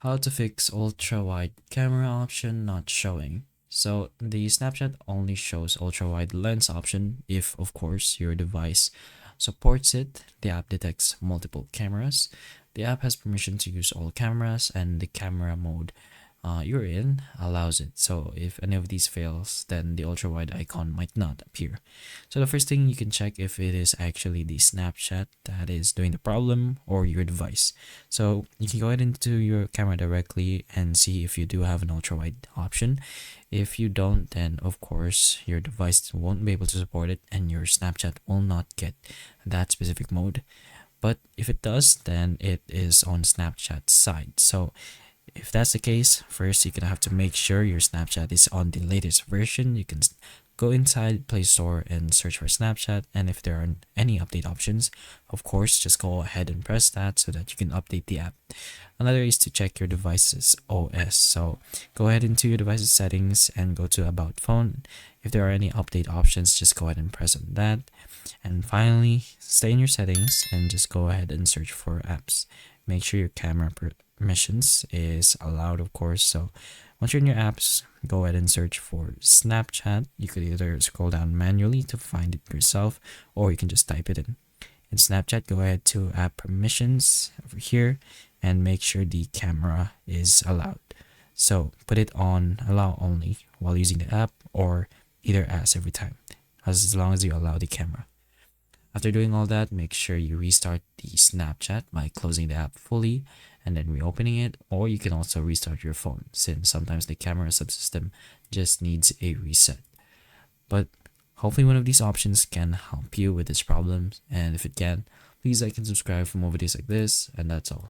How to fix ultra wide camera option not showing. So the Snapchat only shows ultra wide lens option if of course your device supports it. The app detects multiple cameras. The app has permission to use all cameras, and the camera mode you're in allows it. So if any of these fails, then the ultra wide icon might not appear. So the first thing you can check if it is actually the Snapchat that is doing the problem or your device. So you can go ahead into your camera directly and see if you do have an ultra wide option. If you don't, then of course your device won't be able to support it and your Snapchat will not get that specific mode. But if it does, then it is on Snapchat's side. So if that's the case, first you're gonna have to make sure your Snapchat is on the latest version. You can go inside Play Store and search for Snapchat, and if there are any update options, of course, just go ahead and press that so that you can update the app. Another is to check your device's OS. So go ahead into your device's settings and go to About Phone. If there are any update options, just go ahead and press on that. And finally, stay in your settings and just go ahead and search for apps. Make sure your camera permissions is allowed, of course. So once you're in your apps, go ahead and search for Snapchat. You could either scroll down manually to find it yourself, or you can just type it in. In Snapchat, go ahead to app permissions over here and make sure the camera is allowed. So put it on allow only while using the app, or either as every time, as long as you allow the camera. After doing all that, make sure you restart the Snapchat by closing the app fully and then reopening it, or you can also restart your phone since sometimes the camera subsystem just needs a reset. But hopefully one of these options can help you with this problem, and if it can, please like and subscribe for more videos like this, and that's all.